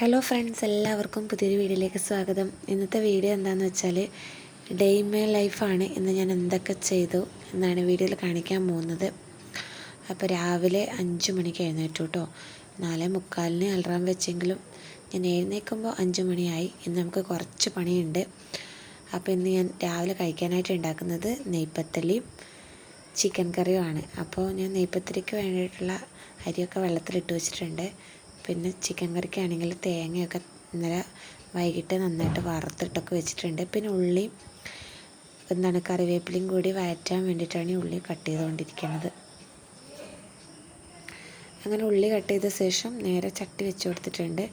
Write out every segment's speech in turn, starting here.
Hello friends, എല്ലാവർക്കും പുതിയൊരു വീഡിയോയിലേക്ക് സ്വാഗതം. ഇന്നത്തെ വീഡിയോ എന്താണെന്ന് വെച്ചാൽ ഡേ ഇൻ മൈ ലൈഫാണ്. ഇന്ന് ഞാൻ എന്തൊക്കെ ചെയ്തു എന്നാണ് വീഡിയോയിൽ കാണിക്കാൻ പോകുന്നത്. അപ്പോൾ രാവിലെ 5 മണിക്ക് എഴുന്നേറ്റു കേട്ടോ. 4:45 അലാറം വെച്ചെങ്കിലും ഞാൻ എഴുന്നേൽക്കുമ്പോൾ 5 മണിയായി. ഇന്ന് നമുക്ക് കുറച്ച് പണിയുണ്ട്. അപ്പോൾ ഇന്ന് ഞാൻ രാവിലെ കഴിക്കാനായിട്ട് ഉണ്ടാക്കുന്നത് നെയ്പ്പത്തലിയും ചിക്കൻ കറിയുമാണ്. അപ്പോൾ ഞാൻ നെയ്പ്പത്തലിക്ക് വേണ്ടിയിട്ടുള്ള അരിയൊക്കെ വെള്ളത്തിലിട്ട് വെച്ചിട്ടുണ്ട്. പിന്നെ ചിക്കൻ കറിക്കാണെങ്കിൽ തേങ്ങയൊക്കെ ഇന്നലെ വൈകിട്ട് നന്നായിട്ട് വറുത്തിട്ടൊക്കെ വെച്ചിട്ടുണ്ട്. പിന്നെ ഉള്ളിയും കറിവേപ്പിലയും കൂടി വഴറ്റാൻ വേണ്ടിയിട്ടാണ് ഈ ഉള്ളി കട്ട് ചെയ്തുകൊണ്ടിരിക്കുന്നത്. അങ്ങനെ ഉള്ളി കട്ട് ചെയ്ത ശേഷം നേരെ ചട്ടി വെച്ച് കൊടുത്തിട്ടുണ്ട്.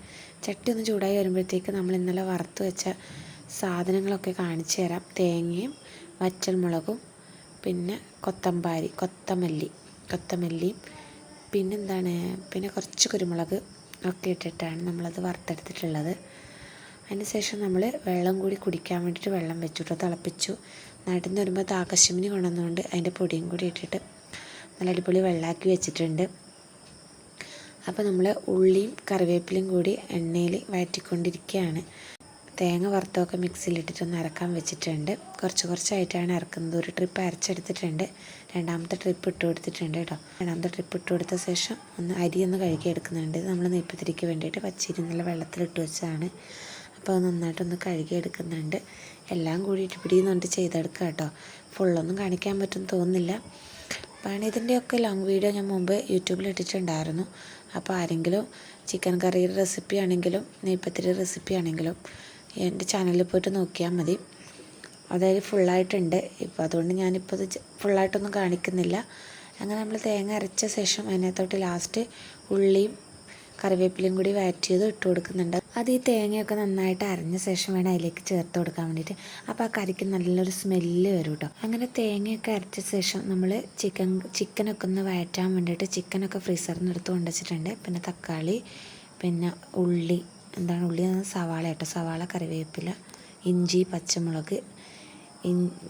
ചട്ടി ഒന്ന് ചൂടായി വരുമ്പോഴത്തേക്ക് നമ്മൾ ഇന്നലെ വറുത്ത് വെച്ച സാധനങ്ങളൊക്കെ കാണിച്ചു തരാം. തേങ്ങയും വറ്റൽമുളകും പിന്നെ കൊത്തമല്ലിയും പിന്നെ കുറച്ച് കുരുമുളക് ഒക്കെ ഇട്ടിട്ടാണ് നമ്മളത് വറുത്തെടുത്തിട്ടുള്ളത്. അതിന് ശേഷം നമ്മൾ വെള്ളം കൂടി കുടിക്കാൻ വേണ്ടിയിട്ട് വെള്ളം വെച്ചിട്ട് തിളപ്പിച്ചു. നടന്ന് വരുമ്പോൾ ആകാശമിനി കൊണ്ടുവന്നുകൊണ്ട് അതിൻ്റെ പൊടിയും കൂടി ഇട്ടിട്ട് നല്ല അടിപൊളി വെള്ളമാക്കി വെച്ചിട്ടുണ്ട്. അപ്പോൾ നമ്മൾ ഉള്ളിയും കറിവേപ്പിലയും കൂടി എണ്ണയിൽ വഴറ്റിക്കൊണ്ടിരിക്കുകയാണ്. തേങ്ങ വറുത്തൊക്കെ മിക്സിയിലിട്ടിട്ടൊന്ന് അരക്കാൻ വെച്ചിട്ടുണ്ട്. കുറച്ചായിട്ടാണ് ഇറക്കുന്നത്. ഒരു ട്രിപ്പ് അരച്ചെടുത്തിട്ടുണ്ട്, രണ്ടാമത്തെ ട്രിപ്പ് ഇട്ട് കൊടുത്തിട്ടുണ്ട് കേട്ടോ. രണ്ടാമത്തെ ട്രിപ്പ് ഇട്ട് കൊടുത്ത ശേഷം അരി കഴുകിയെടുക്കുന്നുണ്ട്. നമ്മൾ നെയ്പ്പത്തിരിക്ക് വേണ്ടിയിട്ട് പച്ചരി നല്ല വെള്ളത്തിലിട്ട് വെച്ചതാണ്. അപ്പോൾ അത് നന്നായിട്ടൊന്ന് കഴുകിയെടുക്കുന്നുണ്ട്. എല്ലാം കൂടി പിടിയുന്നുണ്ട് ചെയ്തെടുക്കുക കേട്ടോ. ഫുള്ളൊന്നും കാണിക്കാൻ പറ്റുമെന്ന് തോന്നുന്നില്ല. അപ്പോൾ ഇതിൻ്റെയൊക്കെ ലോങ് വീഡിയോ ഞാൻ മുമ്പ് യൂട്യൂബിൽ ഇട്ടിട്ടുണ്ടായിരുന്നു. അപ്പോൾ ആരെങ്കിലും ചിക്കൻ കറിയുടെ റെസിപ്പി ആണെങ്കിലും നെയ്പ്പത്തിരി റെസിപ്പി ആണെങ്കിലും എൻ്റെ ചാനലിൽ പോയിട്ട് നോക്കിയാൽ മതി. അതായത് ഫുള്ളായിട്ടുണ്ട്. ഇപ്പോൾ അതുകൊണ്ട് ഞാനിപ്പോൾ ഇത് ഫുള്ളായിട്ടൊന്നും കാണിക്കുന്നില്ല. അങ്ങനെ നമ്മൾ തേങ്ങ അരച്ച ശേഷം അതിനകത്തോട്ട് ലാസ്റ്റ് ഉള്ളിയും കറിവേപ്പിലയും കൂടി വഴറ്റിയത് ഇട്ട് കൊടുക്കുന്നുണ്ട്. അത് ഈ തേങ്ങയൊക്കെ നന്നായിട്ട് അരഞ്ഞ ശേഷം വേണം അതിലേക്ക് ചേർത്ത് കൊടുക്കാൻ വേണ്ടിയിട്ട്. അപ്പോൾ ആ കറിക്ക് നല്ലൊരു സ്മെല്ല് വരും കേട്ടോ. അങ്ങനെ തേങ്ങയൊക്കെ അരച്ച ശേഷം നമ്മൾ ചിക്കനൊക്കെ ഒന്ന് വഴറ്റാൻ വേണ്ടിയിട്ട് ചിക്കനൊക്കെ ഫ്രീസറിൽ നിന്ന് എടുത്ത് കൊണ്ടുവച്ചിട്ടുണ്ട്. പിന്നെ തക്കാളി, പിന്നെ ഉള്ളി സവാള കേട്ടോ. സവാള, കറിവേപ്പില, ഇഞ്ചി, പച്ചമുളക്,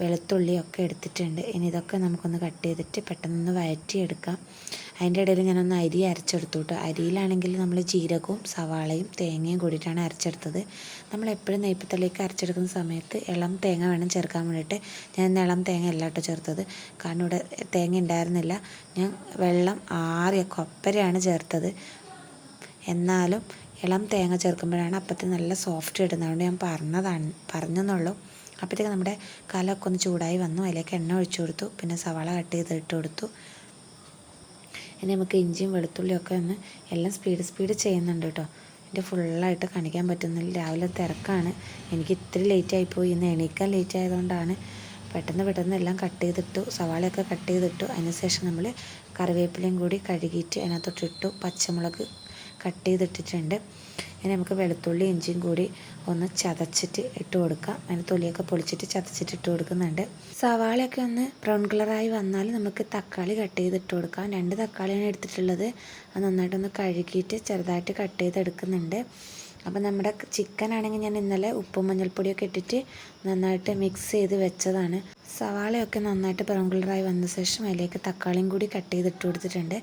വെളുത്തുള്ളിയൊക്കെ എടുത്തിട്ടുണ്ട്. ഇനി ഇതൊക്കെ നമുക്കൊന്ന് കട്ട് ചെയ്തിട്ട് പെട്ടെന്ന് വഴറ്റിയെടുക്കാം. അതിൻ്റെ ഇടയിൽ ഞാനൊന്ന് അരി അരച്ചെടുത്തു കേട്ടോ. അരിയിലാണെങ്കിൽ നമ്മൾ ജീരകവും സവാളയും തേങ്ങയും കൂടിയിട്ടാണ് അരച്ചെടുത്തത്. നമ്മളെപ്പോഴും നെയ്പ്പത്തലിലേക്ക് അരച്ചെടുക്കുന്ന സമയത്ത് ഇളം തേങ്ങ വേണം ചേർക്കാൻ വേണ്ടിയിട്ട്. ഞാൻ ഇളം തേങ്ങ അല്ല കേട്ടോ ചേർത്തത്, കാരണം ഇവിടെ തേങ്ങ ഉണ്ടായിരുന്നില്ല. ഞാൻ വെള്ളം ആറിയ കൊപ്പരയാണ് ചേർത്തത്. എന്നാലും ഇളം തേങ്ങ ചേർക്കുമ്പോഴാണ് അപ്പത്തിന് നല്ല സോഫ്റ്റ് ഇടുന്നത്. അതുകൊണ്ട് ഞാൻ പറഞ്ഞെന്നുള്ളൂ. അപ്പോഴത്തേക്ക് നമ്മുടെ കലമൊക്കെ ഒന്ന് ചൂടായി വന്നു. അതിലേക്ക് എണ്ണ ഒഴിച്ചു കൊടുത്തു. പിന്നെ സവാള കട്ട് ചെയ്ത് ഇട്ട് കൊടുത്തു. ഇനി നമുക്ക് ഇഞ്ചിയും വെളുത്തുള്ളിയൊക്കെ ഒന്ന് എല്ലാം സ്പീഡ് ചെയ്യുന്നുണ്ട് കേട്ടോ. എൻ്റെ ഫുള്ളായിട്ട് കാണിക്കാൻ പറ്റുന്നില്ല. രാവിലെ തിരക്കാണ്. എനിക്ക് ഇത്തിരി ലേറ്റായിപ്പോയി. ഇന്ന് എണീക്കാൻ ലേറ്റ് ആയതുകൊണ്ടാണ്. പെട്ടെന്ന് എല്ലാം കട്ട് ചെയ്തിട്ടു. സവാളയൊക്കെ കട്ട് ചെയ്തിട്ടു. അതിനുശേഷം നമ്മൾ കറിവേപ്പിലയും കൂടി കഴുകിയിട്ട് അതിനകത്തോട്ടിട്ടു. പച്ചമുളക് കട്ട് ചെയ്തിട്ടിട്ടുണ്ട്. ഇനി നമുക്ക് വെളുത്തുള്ളി ഇഞ്ചിയും കൂടി ഒന്ന് ചതച്ചിട്ട് ഇട്ട് കൊടുക്കാം. അതിന് തൊലിയൊക്കെ പൊളിച്ചിട്ട് ചതച്ചിട്ട് ഇട്ട് കൊടുക്കുന്നുണ്ട്. സവാളയൊക്കെ ഒന്ന് ബ്രൗൺ കളറായി വന്നാൽ നമുക്ക് തക്കാളി കട്ട് ചെയ്തിട്ട് കൊടുക്കാം. 2 തക്കാളിയാണ് എടുത്തിട്ടുള്ളത്. അത് നന്നായിട്ടൊന്ന് കഴുകിയിട്ട് ചെറുതായിട്ട് കട്ട് ചെയ്തെടുക്കുന്നുണ്ട്. അപ്പോൾ നമ്മുടെ ചിക്കൻ ആണെങ്കിൽ ഞാൻ ഇന്നലെ ഉപ്പും മഞ്ഞൾപ്പൊടിയൊക്കെ ഇട്ടിട്ട് നന്നായിട്ട് മിക്സ് ചെയ്ത് വെച്ചതാണ്. സവാളയൊക്കെ നന്നായിട്ട് ബ്രൗൺ കളറായി വന്ന ശേഷം അതിലേക്ക് തക്കാളിയും കൂടി കട്ട് ചെയ്തിട്ട് കൊടുത്തിട്ടുണ്ട്.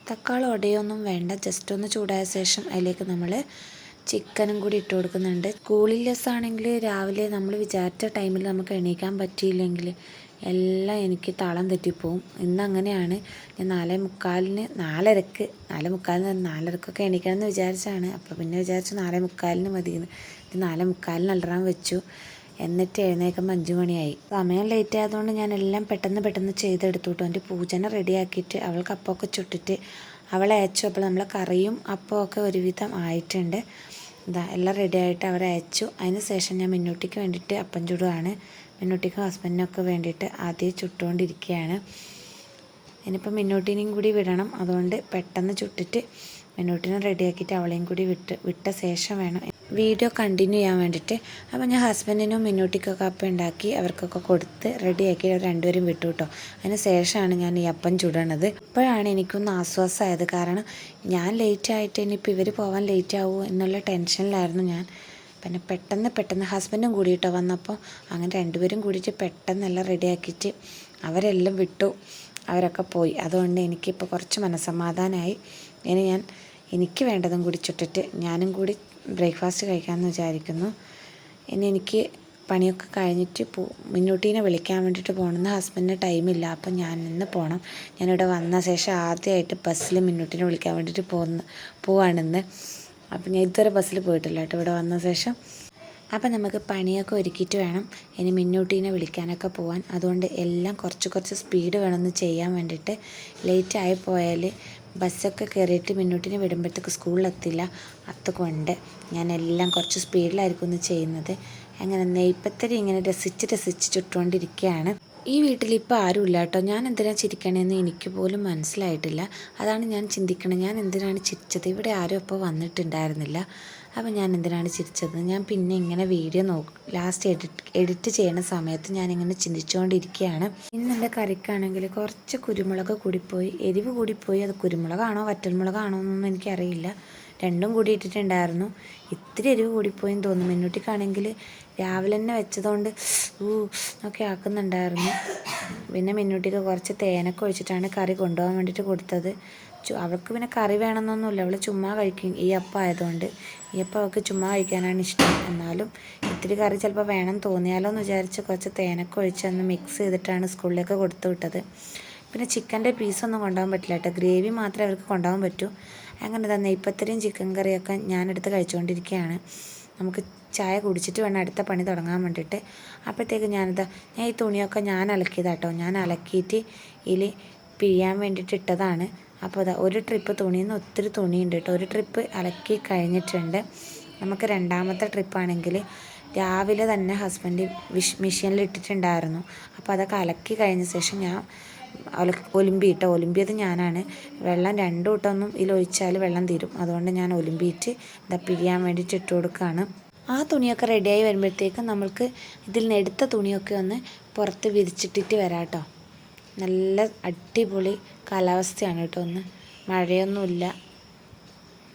തക്കാളി ഉടയൊന്നും വേണ്ട, ജസ്റ്റ് ഒന്ന് ചൂടായ ശേഷം അതിലേക്ക് നമ്മൾ ചിക്കനും കൂടി ഇട്ട് കൊടുക്കുന്നുണ്ട്. സ്കൂളിൽ ദിവസമാണെങ്കിൽ രാവിലെ നമ്മൾ വിചാരിച്ച ടൈമിൽ നമുക്ക് എണീക്കാൻ പറ്റിയില്ലെങ്കിൽ എല്ലാം എനിക്ക് താളം തെറ്റിപ്പോവും. ഇന്ന് അങ്ങനെയാണ്. ഞാൻ 4:45 എണീക്കണമെന്ന് വിചാരിച്ചാണ്. അപ്പോൾ പിന്നെ വിചാരിച്ചു 4:45 മതിയെന്ന്. 4:45 അലാറം വെച്ചു. എന്നിട്ട് എഴുന്നേൽക്കുമ്പോൾ 5 മണിയായി. സമയം ലേറ്റ് ആയതുകൊണ്ട് ഞാൻ എല്ലാം പെട്ടെന്ന് ചെയ്തെടുത്തു കേട്ടോ. എൻ്റെ പൂജനെ റെഡിയാക്കിയിട്ട് അവൾക്ക് അപ്പമൊക്കെ ചുട്ടിട്ട് അവളെ അയച്ചു. അപ്പോൾ നമ്മളെ കറിയും അപ്പമൊക്കെ ഒരുവിധം ആയിട്ടുണ്ട്. എല്ലാം റെഡി ആയിട്ട് അവരെ അയച്ചു. അതിന് ശേഷം ഞാൻ മിന്നൂട്ടിക്ക് വേണ്ടിയിട്ട് അപ്പം ചുടുകയാണ്. മിന്നൂട്ടിക്കും ഹസ്ബൻഡിനൊക്കെ വേണ്ടിയിട്ട് ആദ്യം ചുട്ടുകൊണ്ടിരിക്കുകയാണ്. ഇനിയിപ്പോൾ മിന്നൂട്ടിനെയും കൂടി വിടണം. അതുകൊണ്ട് പെട്ടെന്ന് ചുട്ടിട്ട് മിന്നൂട്ടിനെ റെഡിയാക്കിയിട്ട് അവളെയും കൂടി വിട്ട ശേഷം വേണം വീഡിയോ കണ്ടിന്യൂ ചെയ്യാൻ വേണ്ടിയിട്ട്. അപ്പോൾ ഞാൻ ഹസ്ബൻഡിനും മിന്നൂട്ടിക്കൊക്കെ അപ്പം ഉണ്ടാക്കി അവർക്കൊക്കെ കൊടുത്ത് റെഡിയാക്കി രണ്ടുപേരും വിട്ടു കേട്ടോ. അതിന് ശേഷമാണ് ഞാൻ ഈ അപ്പം ചുടണത്. അപ്പോഴാണ് എനിക്കൊന്ന് ആശ്വാസമായത്. കാരണം ഞാൻ ലേറ്റായിട്ട് ഇനിയിപ്പോൾ ഇവർ പോകാൻ ലേറ്റ് ആവുമോ എന്നുള്ള ടെൻഷനിലായിരുന്നു ഞാൻ. പിന്നെ പെട്ടെന്ന് ഹസ്ബൻഡും കൂടിയിട്ടോ വന്നപ്പോൾ അങ്ങനെ രണ്ടുപേരും കൂടിയിട്ട് പെട്ടെന്നെല്ലാം റെഡിയാക്കിയിട്ട് അവരെല്ലാം വിട്ടു. അവരൊക്കെ പോയി. അതുകൊണ്ട് എനിക്കിപ്പോൾ കുറച്ച് മനസ്സമാധാനമായി. ഇനി ഞാൻ എനിക്ക് വേണ്ടതും കൂടി ചുട്ടിട്ട് ഞാനും കൂടി ബ്രേക്ക്ഫാസ്റ്റ് കഴിക്കാമെന്ന് വിചാരിക്കുന്നു. ഇനി എനിക്ക് പണിയൊക്കെ കഴിഞ്ഞിട്ട് മിന്നൂട്ടീനെ വിളിക്കാൻ വേണ്ടിയിട്ട് പോകണമെന്ന് ഹസ്ബൻഡിന് ടൈമില്ല. അപ്പം ഞാൻ ഇന്ന് പോകണം. ഞാനിവിടെ വന്ന ശേഷം ആദ്യമായിട്ട് ബസ്സിൽ മിന്നൂട്ടീനെ വിളിക്കാൻ വേണ്ടിയിട്ട് പോവാണിന്ന്. അപ്പം ഞാൻ ഇതുവരെ ബസ്സിൽ പോയിട്ടില്ല കേട്ടോ ഇവിടെ വന്ന ശേഷം. അപ്പം നമുക്ക് പണിയൊക്കെ ഒരുക്കിയിട്ട് വേണം ഇനി മിന്നൂട്ടീനെ വിളിക്കാനൊക്കെ പോകാൻ. അതുകൊണ്ട് എല്ലാം കുറച്ച് സ്പീഡ് വേണമെന്ന് ചെയ്യാൻ വേണ്ടിയിട്ട്. ലേറ്റായി പോയാൽ ബസ്സൊക്കെ കയറിയിട്ട് മിന്നൂട്ടിനെ വിടുമ്പോഴത്തേക്ക് സ്കൂളിലെത്തില്ല. അതുകൊണ്ട് ഞാൻ എല്ലാം കുറച്ച് സ്പീഡിലായിരിക്കും ഒന്ന് ചെയ്യുന്നത്. അങ്ങനെ നെയ്പ്പത്തരി ഇങ്ങനെ രസിച്ച് ചുട്ടുകൊണ്ടിരിക്കുകയാണ്. ഈ വീട്ടിൽ ഇപ്പോൾ ആരുമില്ല കേട്ടോ. ഞാൻ എന്തിനാണ് ചിരിക്കണേന്ന് എനിക്ക് പോലും മനസ്സിലായിട്ടില്ല. അതാണ് ഞാൻ ചിന്തിക്കണത്, ഞാൻ എന്തിനാണ് ചിരിച്ചത്. ഇവിടെ ആരും ഇപ്പോൾ വന്നിട്ടുണ്ടായിരുന്നില്ല. അപ്പോൾ ഞാൻ എന്തിനാണ് ചിരിച്ചത്. ഞാൻ പിന്നെ ഇങ്ങനെ വീഡിയോ ലാസ്റ്റ് എഡിറ്റ് ചെയ്യുന്ന സമയത്ത് ഞാനിങ്ങനെ ചിന്തിച്ചുകൊണ്ടിരിക്കുകയാണ്. ഇന്ന് എൻ്റെ കറിക്കാണെങ്കിൽ കുറച്ച് കുരുമുളക് കൂടിപ്പോയി, എരിവ് കൂടിപ്പോയി. അത് കുരുമുളകാണോ വറ്റൽമുളകാണോ എന്നൊന്നും എനിക്കറിയില്ല. രണ്ടും കൂടി ഇട്ടിട്ടുണ്ടായിരുന്നു. ഇത്തിരി എരിവ് കൂടിപ്പോയെന്ന് തോന്നുന്നു. മിന്നൂട്ടിക്കാണെങ്കിൽ രാവിലെ തന്നെ വെച്ചതുകൊണ്ട് ഒക്കെ ആക്കുന്നുണ്ടായിരുന്നു. പിന്നെ മിന്നൂട്ടിക്ക് കുറച്ച് തേനൊക്കെ ഒഴിച്ചിട്ടാണ് കറി കൊണ്ടുപോകാൻ വേണ്ടിയിട്ട് കൊടുത്തത്. അവൾക്ക് പിന്നെ കറി വേണമെന്നൊന്നുമില്ല, അവൾ ചുമ്മാ കഴിക്കും. ഈ അപ്പം ആയതുകൊണ്ട് ഈ അപ്പം അവൾക്ക് ചുമ്മാ കഴിക്കാനാണ് ഇഷ്ടം. എന്നാലും ഇത്തിരി കറി ചിലപ്പോൾ വേണം തോന്നിയാലോ എന്ന് വിചാരിച്ച് കുറച്ച് തേനൊക്കെ ഒഴിച്ച് അന്ന് മിക്സ് ചെയ്തിട്ടാണ് സ്കൂളിലേക്ക് കൊടുത്തു വിട്ടത്. പിന്നെ ചിക്കൻ്റെ പീസൊന്നും കൊണ്ടുപോകാൻ പറ്റില്ല കേട്ടോ, ഗ്രേവി മാത്രമേ അവർക്ക് കൊണ്ടുപോകാൻ പറ്റൂ. അങ്ങനെ തന്നെ ഇപ്പത്തരെയും ചിക്കൻ കറിയൊക്കെ ഞാനെടുത്ത് കഴിച്ചുകൊണ്ടിരിക്കുകയാണ്. നമുക്ക് ചായ കുടിച്ചിട്ട് വേണം അടുത്ത പണി തുടങ്ങാൻ വേണ്ടിയിട്ട്. അപ്പോഴത്തേക്ക് ഞാൻ ഈ തുണിയൊക്കെ ഞാൻ അലക്കിയതാട്ടോ. ഞാൻ അലക്കിയിട്ട് ഇതിൽ പിഴിയാൻ വേണ്ടിയിട്ട് ഇട്ടതാണ്. അപ്പോൾ ഒരു ട്രിപ്പ് തുണിയിൽ നിന്ന് ഒത്തിരി തുണിയുണ്ട് കേട്ടോ. ഒരു ട്രിപ്പ് അലക്കി കഴിഞ്ഞിട്ടുണ്ട്. നമുക്ക് രണ്ടാമത്തെ ട്രിപ്പാണെങ്കിൽ രാവിലെ തന്നെ ഹസ്ബൻഡ് മെഷീനിൽ ഇട്ടിട്ടുണ്ടായിരുന്നു. അപ്പോൾ അതൊക്കെ അലക്കി കഴിഞ്ഞ ശേഷം ഞാൻ ഒലുമ്പിയത് ഞാനാണ്. വെള്ളം രണ്ടു കൂട്ടമൊന്നും ഇതിലൊഴിച്ചാൽ വെള്ളം തീരും. അതുകൊണ്ട് ഞാൻ ഒലുമ്പിയിട്ട് പിഴിയാൻ വേണ്ടിയിട്ട് ഇട്ട് കൊടുക്കുകയാണ്. ആ തുണിയൊക്കെ റെഡിയായി വരുമ്പോഴത്തേക്കും നമ്മൾക്ക് ഇതിൽ നിന്ന് എടുത്ത തുണിയൊക്കെ ഒന്ന് പുറത്ത് വിരിച്ചിട്ടിട്ട് വരാം കേട്ടോ. നല്ല അടിപൊളി കാലാവസ്ഥയാണ് കേട്ടോ. ഒന്ന് മഴയൊന്നുമില്ല,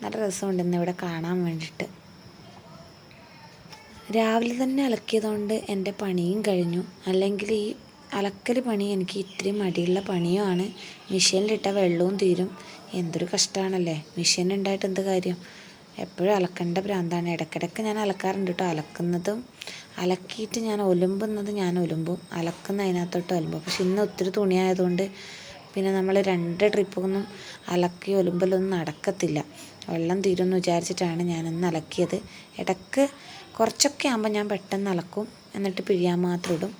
നല്ല രസമുണ്ട് ഇന്ന് ഇവിടെ കാണാൻ വേണ്ടിയിട്ട്. രാവിലെ തന്നെ അലക്കിയതുകൊണ്ട് എൻ്റെ പണിയും കഴിഞ്ഞു. അല്ലെങ്കിൽ ഈ അലക്കൽ പണി എനിക്ക് ഇത്തിരി മടിയുള്ള പണിയുമാണ്. മെഷീനിലിട്ട വെള്ളവും തീരും. എന്തൊരു കഷ്ടമാണല്ലേ, മെഷീൻ ഉണ്ടായിട്ട് എന്ത് കാര്യം. എപ്പോഴും അലക്കേണ്ട ഭ്രാന്താണ്. ഇടയ്ക്കിടയ്ക്ക് ഞാൻ അലക്കാറുണ്ട് കേട്ടോ. അലക്കുന്നതും അലക്കിയിട്ട് ഞാൻ ഒലുമ്പും, അലക്കുന്ന അതിനകത്തോട്ട് ഒലുമ്പും. പക്ഷെ ഇന്ന് ഒത്തിരി തുണിയായതുകൊണ്ട് പിന്നെ നമ്മൾ 2 ട്രിപ്പൊന്നും അലക്കി ഒലുമ്പലൊന്നും നടക്കത്തില്ല. വെള്ളം തീരുമെന്ന് വിചാരിച്ചിട്ടാണ് ഞാനിന്ന് അലക്കിയത്. ഇടയ്ക്ക് കുറച്ചൊക്കെ ആകുമ്പോൾ ഞാൻ പെട്ടെന്ന് അലക്കും, എന്നിട്ട് പിഴിയാൻ മാത്രം ഇടും.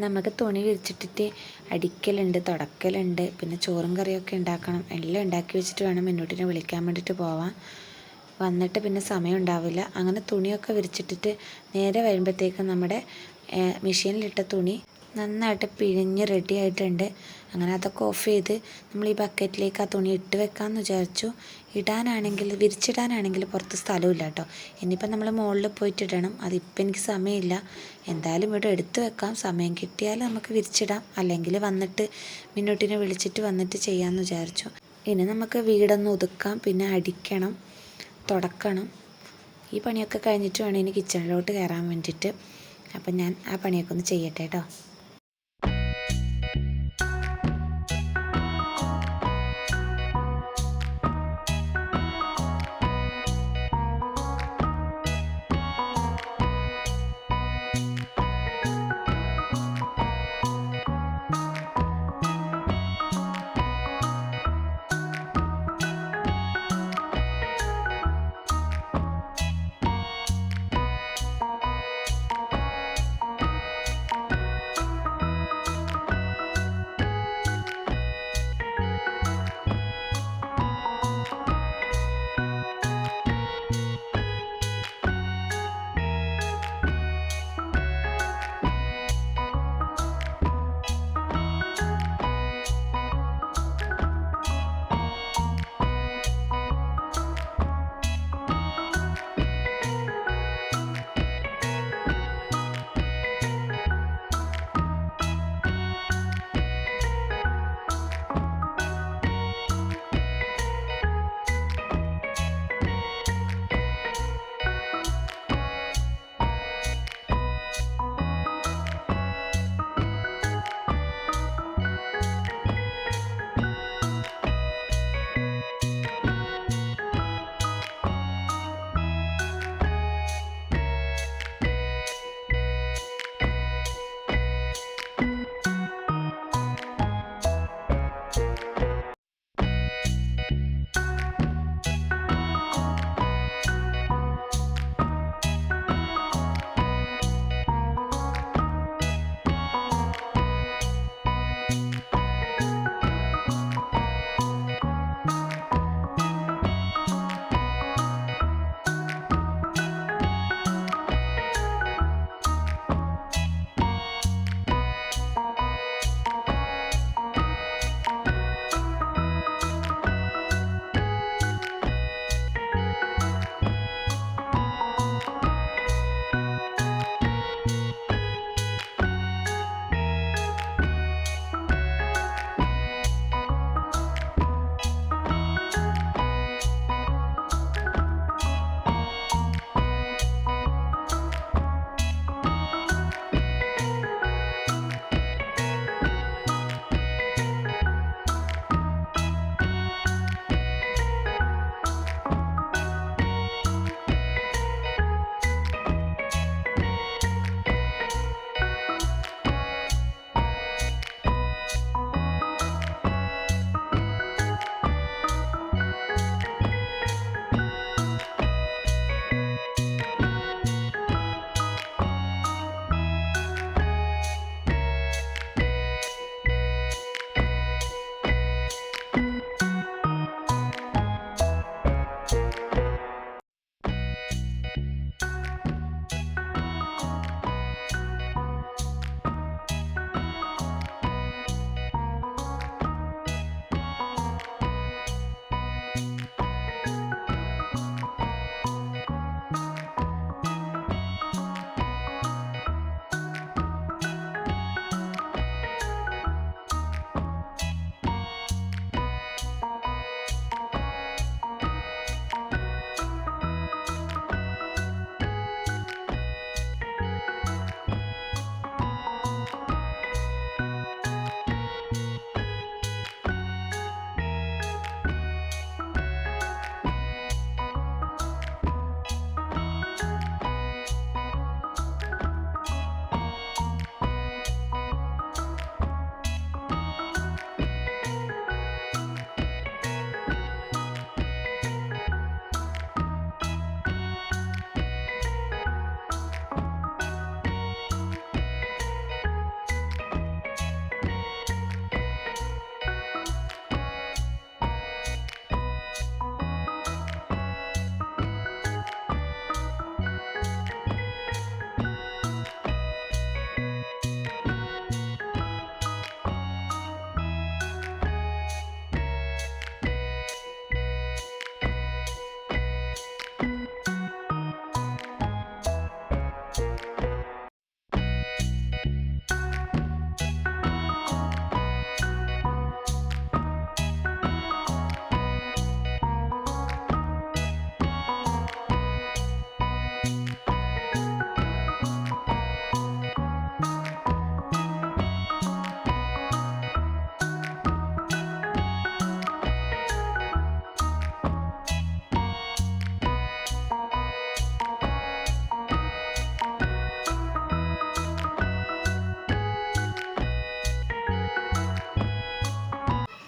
നമുക്ക് തുണി വിരിച്ചിട്ടിട്ട് അടിക്കലുണ്ട്, തുടക്കലുണ്ട്, പിന്നെ ചോറും കറിയൊക്കെ ഉണ്ടാക്കണം. എല്ലാം ഉണ്ടാക്കി വെച്ചിട്ട് വേണം മിന്നൂട്ടിനെ വിളിക്കാൻ വേണ്ടിയിട്ട് പോവാൻ. വന്നിട്ട് പിന്നെ സമയം ഉണ്ടാവില്ല. അങ്ങനെ തുണിയൊക്കെ വിരിച്ചിട്ടിട്ട് നേരെ വരുമ്പോഴത്തേക്കും നമ്മുടെ മെഷീനിലിട്ട തുണി നന്നായിട്ട് പിഴിഞ്ഞ് റെഡി ആയിട്ടുണ്ട്. അങ്ങനെ അതൊക്കെ ഓഫ് ചെയ്ത് നമ്മൾ ഈ ബക്കറ്റിലേക്ക് ആ തുണി ഇട്ട് വെക്കാമെന്ന് വിചാരിച്ചു. വിരിച്ചിടാനാണെങ്കിൽ പുറത്ത് സ്ഥലമില്ല കേട്ടോ. ഇനിയിപ്പം നമ്മൾ മുകളിൽ പോയിട്ട് ഇടണം. അതിപ്പോൾ എനിക്ക് സമയമില്ല. എന്തായാലും ഇവിടെ എടുത്ത് വെക്കാം. സമയം കിട്ടിയാൽ നമുക്ക് വിരിച്ചിടാം, അല്ലെങ്കിൽ വന്നിട്ട് മിന്നൂട്ടിനെ വിളിച്ചിട്ട് വന്നിട്ട് ചെയ്യാമെന്ന് വിചാരിച്ചു. ഇനി നമുക്ക് വീടൊന്ന് ഒതുക്കാം, പിന്നെ അടിക്കണം, തുടക്കണം. ഈ പണിയൊക്കെ കഴിഞ്ഞിട്ട് വേണം ഇനി കിച്ചണിലോട്ട് കയറാൻ വേണ്ടിയിട്ട്. അപ്പം ഞാൻ ആ പണിയൊക്കെ ഒന്ന് ചെയ്യട്ടെ കേട്ടോ.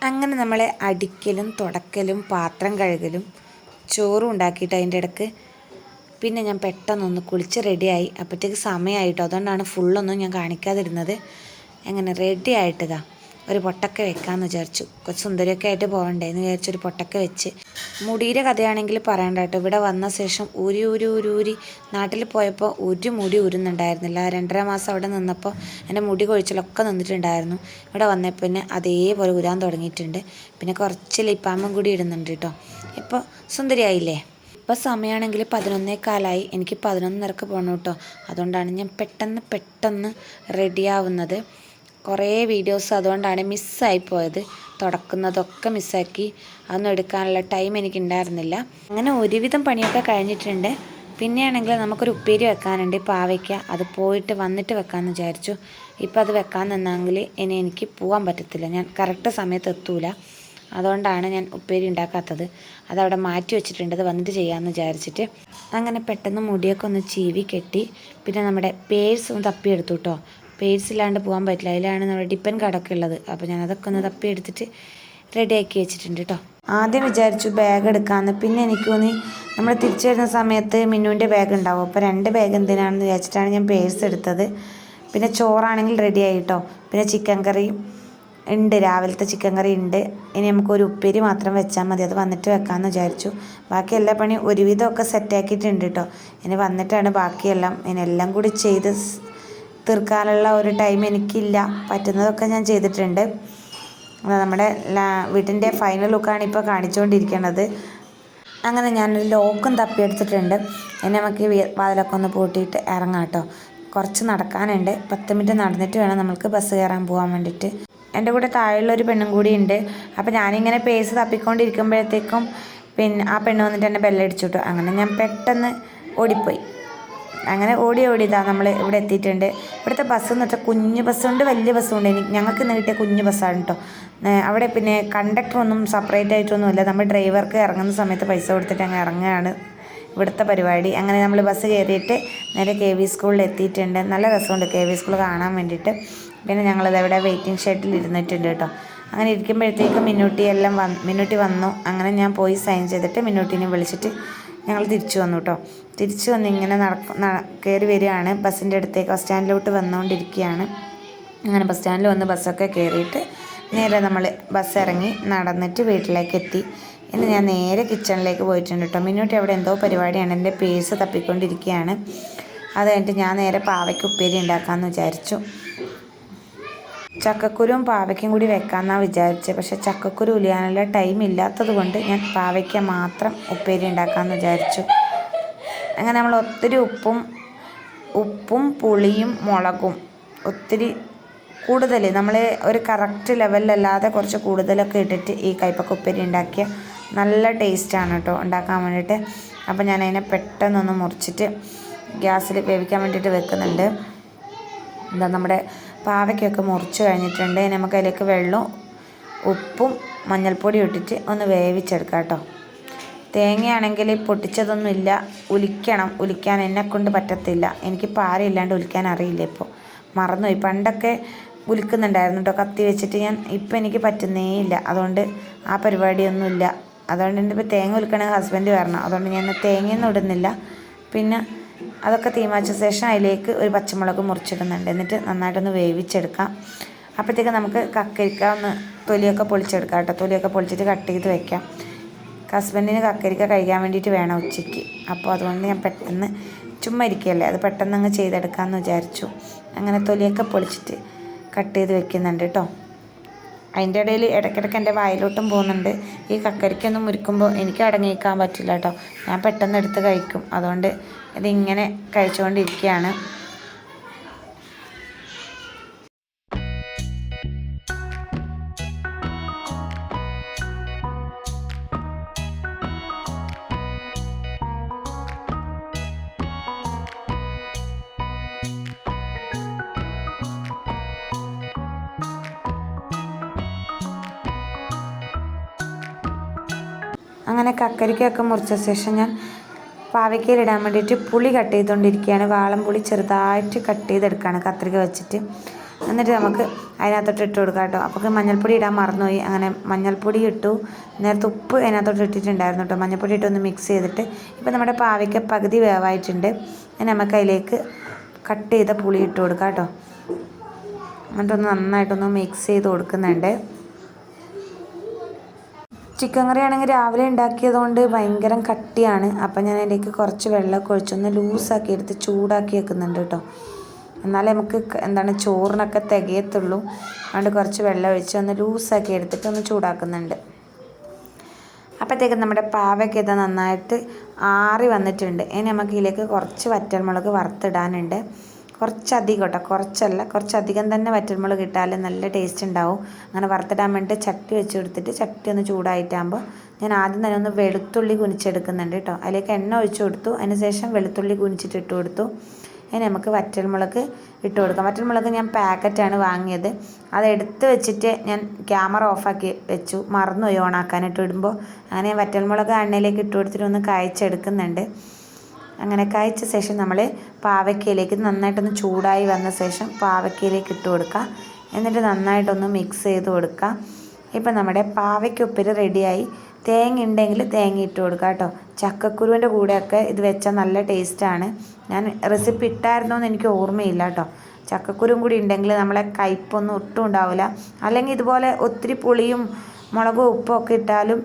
അങ്ങനെ നമ്മൾ അടിക്കലും തുടക്കലും പാത്രം കഴുകലും ചോറും ഉണ്ടാക്കിയിട്ട് അതിൻ്റെ ഇടയ്ക്ക് പിന്നെ ഞാൻ പെട്ടെന്നൊന്ന് കുളിച്ച് റെഡിയായി. അപ്പോഴത്തേക്ക് സമയമായിട്ടോ, അതുകൊണ്ടാണ് ഫുള്ളൊന്നും ഞാൻ കാണിക്കാതിരുന്നത്. അങ്ങനെ റെഡി ആയിട്ടതാ ഒരു പൊട്ടൊക്കെ വെക്കാമെന്ന് വിചാരിച്ചു. കുറച്ച് സുന്ദരിയൊക്കെ ആയിട്ട് പോകണ്ടേ എന്ന് വിചാരിച്ചൊരു പൊട്ടൊക്കെ വെച്ച്. മുടിയുടെ കഥയാണെങ്കിൽ പറയണ്ട കേട്ടോ. ഇവിടെ വന്ന ശേഷം ഊരി നാട്ടിൽ പോയപ്പോൾ ഒരു മുടി ഉരുന്നുണ്ടായിരുന്നില്ല. 2.5 മാസം അവിടെ നിന്നപ്പോൾ എൻ്റെ മുടി കൊഴിച്ചിലൊക്കെ നിന്നിട്ടുണ്ടായിരുന്നു. ഇവിടെ വന്നപ്പോൾ പിന്നെ അതേപോലെ ഉരാൻ തുടങ്ങിയിട്ടുണ്ട്. പിന്നെ കുറച്ച് ലിപ്പാമ്പും കൂടി ഇടുന്നുണ്ട് കേട്ടോ. ഇപ്പോൾ സുന്ദരിയായില്ലേ. ഇപ്പോൾ സമയമാണെങ്കിൽ 11:15. എനിക്ക് 11:30 പോകണം കേട്ടോ. അതുകൊണ്ടാണ് ഞാൻ പെട്ടെന്ന് റെഡിയാവുന്നത്. കുറേ വീഡിയോസ് അതുകൊണ്ടാണ് മിസ്സായിപ്പോയത്. തുടക്കുന്നതൊക്കെ മിസ്സാക്കി. അതൊന്നും എടുക്കാനുള്ള ടൈം എനിക്കുണ്ടായിരുന്നില്ല. അങ്ങനെ ഒരുവിധം പണിയൊക്കെ കഴിഞ്ഞിട്ടുണ്ട്. പിന്നെയാണെങ്കിൽ നമുക്കൊരു ഉപ്പേരി വെക്കാനുണ്ട്, പാവയ്ക്ക. അത് പോയിട്ട് വന്നിട്ട് വെക്കാമെന്ന് വിചാരിച്ചു. ഇപ്പോൾ അത് വെക്കാൻ നിന്നെങ്കിൽ ഇനി എനിക്ക് പോകാൻ പറ്റത്തില്ല. ഞാൻ കറക്റ്റ് സമയത്ത് എത്തൂല. അതുകൊണ്ടാണ് ഞാൻ ഉപ്പേരി ഉണ്ടാക്കാത്തത്. അതവിടെ മാറ്റി വെച്ചിട്ടുണ്ട്. അത് വന്നിട്ട് ചെയ്യാമെന്ന് വിചാരിച്ചിട്ട് അങ്ങനെ പെട്ടെന്ന് മുടിയൊക്കെ ഒന്ന് ചീവി കെട്ടി. പിന്നെ നമ്മുടെ പേഴ്സ് ഒന്ന് തപ്പിയെടുത്തു കേട്ടോ. പേഴ്സ് ഇല്ലാണ്ട് പോകാൻ പറ്റില്ല. അതിലാണ് നമ്മുടെ ഡിപ്പൻ കാർഡൊക്കെ ഉള്ളത്. അപ്പോൾ ഞാൻ അതൊക്കെ ഒന്ന് തപ്പിയെടുത്തിട്ട് റെഡിയാക്കി വെച്ചിട്ടുണ്ട് കേട്ടോ. ആദ്യം വിചാരിച്ചു ബാഗ് എടുക്കാമെന്ന്. പിന്നെ എനിക്ക് തോന്നി നമ്മൾ തിരിച്ചു വരുന്ന സമയത്ത് മിന്നുവിൻ്റെ ബാഗ് ഉണ്ടാവും. അപ്പോൾ 2 ബാഗ് എന്തിനാണെന്ന് വിചാരിച്ചിട്ടാണ് ഞാൻ പേഴ്സ് എടുത്തത്. പിന്നെ ചോറാണെങ്കിൽ റെഡിയായി കേട്ടോ. പിന്നെ ചിക്കൻ കറിയും ഉണ്ട്, രാവിലത്തെ ചിക്കൻ കറി ഉണ്ട്. ഇനി നമുക്കൊരു ഉപ്പേരി മാത്രം വെച്ചാൽ മതി. അത് വന്നിട്ട് വെക്കാമെന്ന് വിചാരിച്ചു. ബാക്കി എല്ലാ പണിയും ഒരുവിധമൊക്കെ സെറ്റാക്കിയിട്ടുണ്ട് കേട്ടോ. ഇനി വന്നിട്ടാണ് ബാക്കിയെല്ലാം. ഇനി എല്ലാം കൂടി ചെയ്ത് തീർക്കാനുള്ള ഒരു ടൈം എനിക്കില്ല. പറ്റുന്നതൊക്കെ ഞാൻ ചെയ്തിട്ടുണ്ട്. നമ്മുടെ വീട്ടിൻ്റെ ഫൈനൽ ലുക്കാണ് ഇപ്പോൾ കാണിച്ചുകൊണ്ടിരിക്കുന്നത്. അങ്ങനെ ഞാനൊരു ലോക്കും തപ്പിയെടുത്തിട്ടുണ്ട്. ഇനി നമുക്ക് വാതിലൊക്കെ ഒന്ന് പൂട്ടിയിട്ട് ഇറങ്ങാം കേട്ടോ. കുറച്ച് നടക്കാനുണ്ട്. 10 മിനിറ്റ് നടന്നിട്ട് വേണം നമുക്ക് ബസ് കയറാൻ പോകാൻ വേണ്ടിയിട്ട്. എൻ്റെ കൂടെ താഴെയുള്ളൊരു പെണ്ണും കൂടി ഉണ്ട്. അപ്പോൾ ഞാനിങ്ങനെ പേഴ്സ് തപ്പിക്കൊണ്ടിരിക്കുമ്പോഴത്തേക്കും പിന്നെ ആ പെണ്ണ് വന്നിട്ട് എന്നെ ബെല്ലടിച്ചു കേട്ടോ. അങ്ങനെ ഞാൻ പെട്ടെന്ന് ഓടിപ്പോയി. അങ്ങനെ ഓടിയതാ നമ്മൾ ഇവിടെ എത്തിയിട്ടുണ്ട്. ഇവിടുത്തെ ബസ് എന്ന് വെച്ചാൽ കുഞ്ഞു ബസ്സുണ്ട്, വലിയ ബസ്സുണ്ട്. ഞങ്ങൾക്ക് ഇന്ന് കിട്ടിയ കുഞ്ഞു ബസ്സാണ് കേട്ടോ. അവിടെ പിന്നെ കണ്ടക്ടറൊന്നും സെപ്പറേറ്റ് ആയിട്ടൊന്നുമില്ല. നമ്മൾ ഡ്രൈവർക്ക് ഇറങ്ങുന്ന സമയത്ത് പൈസ കൊടുത്തിട്ട് അങ്ങ് ഇറങ്ങുകയാണ് ഇവിടുത്തെ പരിപാടി. അങ്ങനെ നമ്മൾ ബസ് കയറിയിട്ട് നേരെ KV സ്കൂളിൽ എത്തിയിട്ടുണ്ട്. നല്ല രസമുണ്ട് KV സ്കൂൾ കാണാൻ വേണ്ടിയിട്ട്. പിന്നെ ഞങ്ങളിത് ഇവിടെ വെയിറ്റിംഗ് ഷെഡിൽ ഇരുന്നിട്ടുണ്ട് കേട്ടോ. അങ്ങനെ ഇരിക്കുമ്പോഴത്തേക്കും മിന്നൂട്ടി വന്നു. അങ്ങനെ ഞാൻ പോയി സൈൻ ചെയ്തിട്ട് മിന്നൂട്ടിനെ വിളിച്ചിട്ട് ഞങ്ങൾ തിരിച്ചു വന്നു കേട്ടോ. തിരിച്ചു വന്ന് ഇങ്ങനെ കയറി വരികയാണ്. ബസ്സിൻ്റെ അടുത്തേക്ക് ബസ് സ്റ്റാൻഡിലോട്ട് വന്നുകൊണ്ടിരിക്കുകയാണ്. അങ്ങനെ ബസ് സ്റ്റാൻഡിൽ വന്ന് ബസ്സൊക്കെ കയറിയിട്ട് നേരെ നമ്മൾ ബസ് ഇറങ്ങി നടന്നിട്ട് വീട്ടിലേക്ക് എത്തി. ഇന്ന് ഞാൻ നേരെ കിച്ചണിലേക്ക് പോയിട്ടുണ്ട് കേട്ടോ. മിന്നൂട്ടി അവിടെ എന്തോ പരിപാടിയാണ്. എൻ്റെ പേഴ്സ് തപ്പിക്കൊണ്ടിരിക്കുകയാണ്. അത് കഴിഞ്ഞിട്ട് ഞാൻ നേരെ പാവയ്ക്ക് ഉപ്പേരി ഉണ്ടാക്കാമെന്ന് വിചാരിച്ചു. ചക്കക്കുരും പാവയ്ക്കും കൂടി വെക്കാമെന്നാണ് വിചാരിച്ചത്. പക്ഷേ ചക്കക്കുരു ഉലിയാനുള്ള ടൈം ഇല്ലാത്തത് കൊണ്ട് ഞാൻ പാവയ്ക്ക മാത്രം ഉപ്പേരി ഉണ്ടാക്കാമെന്ന് വിചാരിച്ചു. അങ്ങനെ നമ്മൾ ഒത്തിരി ഉപ്പും പുളിയും മുളകും ഒത്തിരി കൂടുതൽ നമ്മൾ ഒരു കറക്റ്റ് ലെവലിലല്ലാതെ കുറച്ച് കൂടുതലൊക്കെ ഇട്ടിട്ട് ഈ കയ്പ്പക്ക ഉപ്പേരി ഉണ്ടാക്കിയ നല്ല ടേസ്റ്റാണ് കേട്ടോ ഉണ്ടാക്കാൻ വേണ്ടിയിട്ട്. അപ്പോൾ ഞാൻ അതിനെ പെട്ടെന്നൊന്ന് മുറിച്ചിട്ട് ഗ്യാസിൽ വേവിക്കാൻ വേണ്ടിയിട്ട് വെക്കുന്നുണ്ട്. നമ്മുടെ പാവയ്ക്കൊക്കെ മുറിച്ച് കഴിഞ്ഞിട്ടുണ്ട്. നമുക്ക് അതിലേക്ക് വെള്ളവും ഉപ്പും മഞ്ഞൾപ്പൊടി ഇട്ടിട്ട് ഒന്ന് വേവിച്ചെടുക്കാം കേട്ടോ. തേങ്ങയാണെങ്കിൽ പൊട്ടിച്ചതൊന്നുമില്ല, ഉലിക്കാൻ എന്നെക്കൊണ്ട് പറ്റത്തില്ല. എനിക്ക് പാരയില്ലാണ്ട് ഉലിക്കാൻ അറിയില്ല. ഇപ്പോൾ മറന്നുപോയി. പണ്ടൊക്കെ ഉലിക്കുന്നുണ്ടായിരുന്നു കേട്ടോ കത്തി വെച്ചിട്ട്. ഇപ്പം എനിക്ക് പറ്റുന്നേ ഇല്ല. അതുകൊണ്ട് ആ പരിപാടിയൊന്നുമില്ല. അതുകൊണ്ട് എൻ്റെ ഇപ്പോൾ തേങ്ങ ഉലിക്കണമെങ്കിൽ ഹസ്ബൻഡ് വരണം. അതുകൊണ്ട് ഞാൻ തേങ്ങയൊന്നും ഇടുന്നില്ല. പിന്നെ അതൊക്കെ തീമാച്ച ശേഷം അതിലേക്ക് ഒരു പച്ചമുളക് മുറിച്ചിടുന്നുണ്ട്. എന്നിട്ട് നന്നായിട്ടൊന്ന് വേവിച്ചെടുക്കാം. അപ്പോഴത്തേക്ക് നമുക്ക് കക്കരിക്ക ഒന്ന് തൊലിയൊക്കെ പൊളിച്ചെടുക്കാം കേട്ടോ. തൊലിയൊക്കെ പൊളിച്ചിട്ട് കട്ട് ചെയ്ത് വെക്കാം. ഹസ്ബൻഡിന് കക്കരിക്ക കഴിക്കാൻ വേണ്ടിയിട്ട് വേണം ഉച്ചയ്ക്ക്. അപ്പോൾ അതുകൊണ്ട് ഞാൻ പെട്ടെന്ന് ചുമ്മാ ഇരിക്കുകയല്ലേ, അത് പെട്ടെന്ന് അങ്ങ് ചെയ്തെടുക്കാമെന്ന് വിചാരിച്ചു. അങ്ങനെ തൊലിയൊക്കെ പൊളിച്ചിട്ട് കട്ട് ചെയ്ത് വെക്കുന്നുണ്ട് കേട്ടോ. അതിൻ്റെ ഇടയിൽ ഇടയ്ക്കിടയ്ക്ക് എൻ്റെ വായിലോട്ടും പോകുന്നുണ്ട്. ഈ കക്കരിക്കൊന്നും മുറിക്കുമ്പോൾ എനിക്ക് അടങ്ങിയിരിക്കാൻ പറ്റില്ല കേട്ടോ. ഞാൻ പെട്ടെന്ന് എടുത്ത് കഴിക്കും. അതുകൊണ്ട് ഇതിങ്ങനെ കഴിച്ചുകൊണ്ടിരിക്കുകയാണ്. അങ്ങനെ കക്കരിക്കൊക്കെ മുറിച്ച ശേഷം ഞാൻ പാവയ്ക്കയിലിടാൻ വേണ്ടിയിട്ട് പുളി കട്ട് ചെയ്തുകൊണ്ടിരിക്കുകയാണ്. വാളൻ പുളി ചെറുതായിട്ട് കട്ട് ചെയ്തെടുക്കുകയാണ് കത്രിക വെച്ചിട്ട്. എന്നിട്ട് നമുക്ക് അതിനകത്തോട്ട് ഇട്ട് കൊടുക്കാം കേട്ടോ. അപ്പോൾ മഞ്ഞൾപ്പൊടി ഇടാൻ മറന്നുപോയി. അങ്ങനെ മഞ്ഞൾപ്പൊടി ഇട്ടു. നേരത്തെ ഉപ്പ് അതിനകത്തോട്ട് ഇട്ടിട്ടുണ്ടായിരുന്നു കേട്ടോ. മഞ്ഞൾപ്പൊടി ഇട്ടൊന്ന് മിക്സ് ചെയ്തിട്ട് ഇപ്പോൾ നമ്മുടെ പാവയ്ക്ക പകുതി വേവായിട്ടുണ്ട്. ഇനി നമുക്ക് അതിലേക്ക് കട്ട് ചെയ്ത പുളി ഇട്ട് കൊടുക്കാം കേട്ടോ. എന്നിട്ടൊന്ന് നന്നായിട്ടൊന്ന് മിക്സ് ചെയ്ത് കൊടുക്കുന്നുണ്ട്. ചിക്കൻ കറി ആണെങ്കിൽ രാവിലെ ഉണ്ടാക്കിയതുകൊണ്ട് ഭയങ്കര കട്ടിയാണ്. അപ്പം ഞാൻ അതിലേക്ക് കുറച്ച് വെള്ളമൊക്കെ ഒഴിച്ചൊന്ന് ലൂസാക്കി എടുത്ത് ചൂടാക്കി വെക്കുന്നുണ്ട് കേട്ടോ. എന്നാലേ നമുക്ക് ചോറിനൊക്കെ തികയത്തുള്ളൂ. അതുകൊണ്ട് കുറച്ച് വെള്ളം ഒഴിച്ച് ഒന്ന് ലൂസാക്കി എടുത്തിട്ട് ഒന്ന് ചൂടാക്കുന്നുണ്ട്. അപ്പോഴത്തേക്കും നമ്മുടെ പാവയ്ക്ക ഇത് നന്നായിട്ട് ആറി വന്നിട്ടുണ്ട്. ഇനി നമുക്ക് ഇതിലേക്ക് കുറച്ച് വറ്റൽമുളക് വറുത്തിടാനുണ്ട്. കുറച്ചധികം കേട്ടോ, കുറച്ചല്ല, കുറച്ചധികം തന്നെ വറ്റൽമുളക് ഇട്ടാൽ നല്ല ടേസ്റ്റ് ഉണ്ടാവും. അങ്ങനെ വറുത്തിടാൻ വേണ്ടിയിട്ട് ചട്ടി വെച്ച് കൊടുത്തിട്ട് ചട്ടി ഒന്ന് ചൂടായിട്ടാകുമ്പോൾ ഞാൻ ആദ്യം തന്നെ ഒന്ന് വെളുത്തുള്ളി കുനിച്ചെടുക്കുന്നുണ്ട് കേട്ടോ. അതിലേക്ക് എണ്ണ ഒഴിച്ച് കൊടുത്തു. അതിന് ശേഷം വെളുത്തുള്ളി കുനിച്ചിട്ട് ഇട്ട് കൊടുത്തു. ഇനി നമുക്ക് വറ്റൽമുളക് ഇട്ട് കൊടുക്കാം. വറ്റൽമുളക് ഞാൻ പാക്കറ്റാണ് വാങ്ങിയത്. അതെടുത്ത് വെച്ചിട്ട് ഞാൻ ക്യാമറ ഓഫാക്കി വെച്ചു, മറന്നുപോയി ഓണാക്കാനിട്ട് ഇടുമ്പോൾ. അങ്ങനെ വറ്റൽമുളക് എണ്ണയിലേക്ക് ഇട്ട് കൊടുത്തിട്ട് ഒന്ന് കായ്ച്ചെടുക്കുന്നുണ്ട്. അങ്ങനെ കായ്ച്ച ശേഷം നമ്മൾ പാവയ്ക്കയിലേക്ക് നന്നായിട്ടൊന്ന് ചൂടായി വന്ന ശേഷം പാവയ്ക്കയിലേക്ക് ഇട്ട് കൊടുക്കുക. എന്നിട്ട് നന്നായിട്ടൊന്ന് മിക്സ് ചെയ്ത് കൊടുക്കുക. ഇപ്പം നമ്മുടെ പാവയ്ക്ക ഉപ്പേരി റെഡിയായി. തേങ്ങ ഉണ്ടെങ്കിൽ തേങ്ങ ഇട്ട് കൊടുക്കുക കേട്ടോ. ചക്കക്കുരുവിൻ്റെ കൂടെയൊക്കെ ഇത് വെച്ചാൽ നല്ല ടേസ്റ്റാണ്. ഞാൻ റെസിപ്പി ഇട്ടായിരുന്നോന്ന് എനിക്ക് ഓർമ്മയില്ല കേട്ടോ. ചക്കക്കുരും കൂടി ഉണ്ടെങ്കിൽ നമ്മളെ കയ്പ്പൊന്നും ഒട്ടും ഉണ്ടാവില്ല. അല്ലെങ്കിൽ ഇതുപോലെ ഒത്തിരി പുളിയും മുളകും ഉപ്പും ഒക്കെ ഇട്ടാലും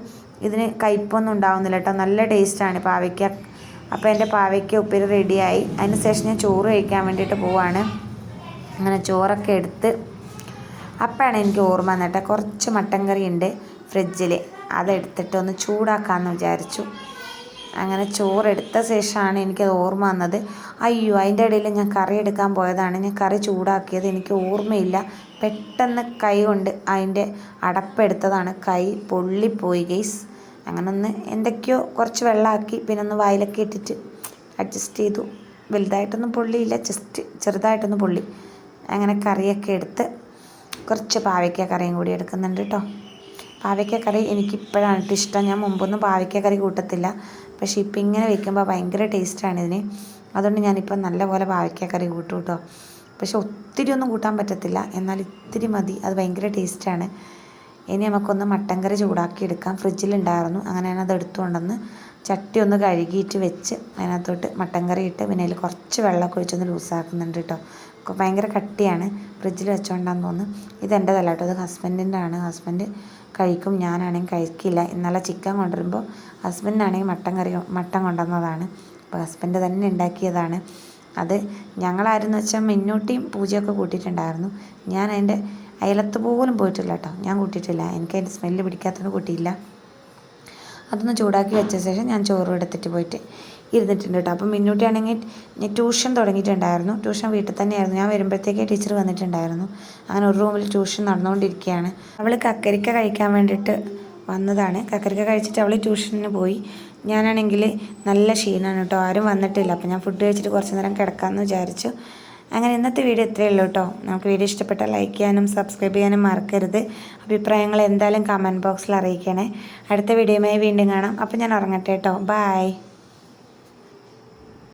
ഇതിന് കയ്പ്പൊന്നും ഉണ്ടാവുന്നില്ല കേട്ടോ. നല്ല ടേസ്റ്റാണ് പാവയ്ക്ക. അപ്പോൾ എൻ്റെ പാവയ്ക്ക ഉപ്പേരി റെഡിയായി. അതിന് ശേഷം ഞാൻ ചോറ് കഴിക്കാൻ വേണ്ടിയിട്ട് പോവാണ്. അങ്ങനെ ചോറൊക്കെ എടുത്ത് അപ്പോഴാണ് എനിക്ക് ഓർമ്മ വന്നിട്ട് കുറച്ച് മട്ടൻ കറി ഉണ്ട് ഫ്രിഡ്ജിൽ. അതെടുത്തിട്ട് ഒന്ന് ചൂടാക്കാമെന്ന് വിചാരിച്ചു. അങ്ങനെ ചോറെടുത്ത ശേഷമാണ് എനിക്കത് ഓർമ്മ വന്നത്. അയ്യോ, അതിൻ്റെ ഇടയിൽ ഞാൻ കറി എടുക്കാൻ പോയതാണ്. ഞാൻ കറി ചൂടാക്കിയത് എനിക്ക് ഓർമ്മയില്ല. പെട്ടെന്ന് കൈ കൊണ്ട് അതിൻ്റെ അടപ്പെടുത്തതാണ്. കൈ പൊള്ളിപ്പോയി ഗൈസ്. അങ്ങനെ ഒന്ന് എന്തൊക്കെയോ കുറച്ച് വെള്ളമാക്കി പിന്നെ ഒന്ന് വായിലൊക്കെ ഇട്ടിട്ട് അഡ്ജസ്റ്റ് ചെയ്തു. വലുതായിട്ടൊന്നും പൊള്ളിയില്ല, ജസ്റ്റ് ചെറുതായിട്ടൊന്ന് പൊള്ളി. അങ്ങനെ കറിയൊക്കെ എടുത്ത് കുറച്ച് പാവയ്ക്ക കറിയും കൂടി എടുക്കുന്നുണ്ട് കേട്ടോ. പാവയ്ക്ക കറി എനിക്കിപ്പോഴാണ് ഇഷ്ടം. ഞാൻ മുമ്പൊന്നും പാവയ്ക്ക കറി കൂട്ടത്തില്ല. പക്ഷേ ഇപ്പം ഇങ്ങനെ വെക്കുമ്പോൾ ഭയങ്കര ടേസ്റ്റാണ് ഇതിന്. അതുകൊണ്ട് ഞാനിപ്പോൾ നല്ലപോലെ പാവയ്ക്ക കറി കൂട്ടും കേട്ടോ. പക്ഷെ ഒത്തിരി ഒന്നും കൂട്ടാൻ പറ്റത്തില്ല, എന്നാൽ ഇത്തിരി മതി. അത് ഭയങ്കര ടേസ്റ്റാണ്. ഇനി നമുക്കൊന്ന് മട്ടൻ കറി ചൂടാക്കി എടുക്കാം. ഫ്രിഡ്ജിലുണ്ടായിരുന്നു. അങ്ങനെ ഞാനത് എടുത്തുകൊണ്ടെന്ന് ചട്ടി ഒന്ന് കഴുകിയിട്ട് വെച്ച് അതിനകത്തോട്ട് മട്ടൻ കറി ഇട്ട് പിന്നെ അതിൽ കുറച്ച് വെള്ളമൊക്കെ ഒഴിച്ചൊന്ന് ലൂസാക്കുന്നുണ്ട് കേട്ടോ. ഭയങ്കര കട്ടിയാണ്. ഫ്രിഡ്ജിൽ വെച്ചുകൊണ്ടാന്ന് തോന്നുന്നു. ഇതെൻ്റെതല്ല കേട്ടോ, ഇത് ഹസ്ബൻഡിൻ്റെ ആണ്. ഹസ്ബൻഡ് കഴിക്കും, ഞാനാണെങ്കിൽ കഴിക്കില്ല. ഇന്നലെ ചിക്കൻ കൊണ്ടുവരുമ്പോൾ ഹസ്ബൻഡിനാണെങ്കിൽ മട്ടൻ കൊണ്ടുവന്നതാണ്. അപ്പോൾ ഹസ്ബൻഡ് തന്നെ ഉണ്ടാക്കിയതാണ്. അത് ഞങ്ങളാരെന്ന് വെച്ചാൽ മിന്നൂട്ടിയും പൂജയൊക്കെ കൂട്ടിയിട്ടുണ്ടായിരുന്നു. ഞാൻ അതിൻ്റെ അയലത്ത് പോലും പോയിട്ടില്ല കേട്ടോ. ഞാൻ കൂട്ടിയിട്ടില്ല. എനിക്ക് അതിൻ്റെ സ്മെല്ല് പിടിക്കാത്തതുകൊണ്ട് കൂട്ടിയില്ല. അതൊന്ന് ചൂടാക്കി വെച്ച ശേഷം ഞാൻ ചോറും എടുത്തിട്ട് പോയിട്ട് ഇരുന്നിട്ടുണ്ട് കേട്ടോ. അപ്പം മിന്നൂട്ടിയാണെങ്കിൽ ട്യൂഷൻ തുടങ്ങിയിട്ടുണ്ടായിരുന്നു. ട്യൂഷൻ വീട്ടിൽ തന്നെയായിരുന്നു. ഞാൻ വരുമ്പോഴത്തേക്കേ ടീച്ചർ വന്നിട്ടുണ്ടായിരുന്നു. അങ്ങനെ ഒരു റൂമിൽ ട്യൂഷൻ നടന്നുകൊണ്ടിരിക്കുകയാണ്. അവൾ കക്കരിക്ക കഴിക്കാൻ വേണ്ടിയിട്ട് വന്നതാണ്. കക്കരിക്ക കഴിച്ചിട്ട് അവൾ ട്യൂഷന് പോയി. ഞാനാണെങ്കിൽ നല്ല ക്ഷീണമാണ് കേട്ടോ. ആരും വന്നിട്ടില്ല. അപ്പോൾ ഞാൻ ഫുഡ് കഴിച്ചിട്ട് കുറച്ച് നേരം കിടക്കാമെന്ന് വിചാരിച്ചു. അങ്ങനെ ഇന്നത്തെ വീഡിയോ ഇത്രയേ ഉള്ളൂ കേട്ടോ. നമുക്ക് വീഡിയോ ഇഷ്ടപ്പെട്ടാൽ ലൈക്ക് ചെയ്യാനും സബ്സ്ക്രൈബ് ചെയ്യാനും മറക്കരുത്. അഭിപ്രായങ്ങൾ എന്തായാലും കമൻറ്റ് ബോക്സിൽ അറിയിക്കണേ. അടുത്ത വീഡിയോയുമായി വീണ്ടും കാണാം. അപ്പോൾ ഞാൻ ഉറങ്ങട്ടെ കേട്ടോ. ബായ്.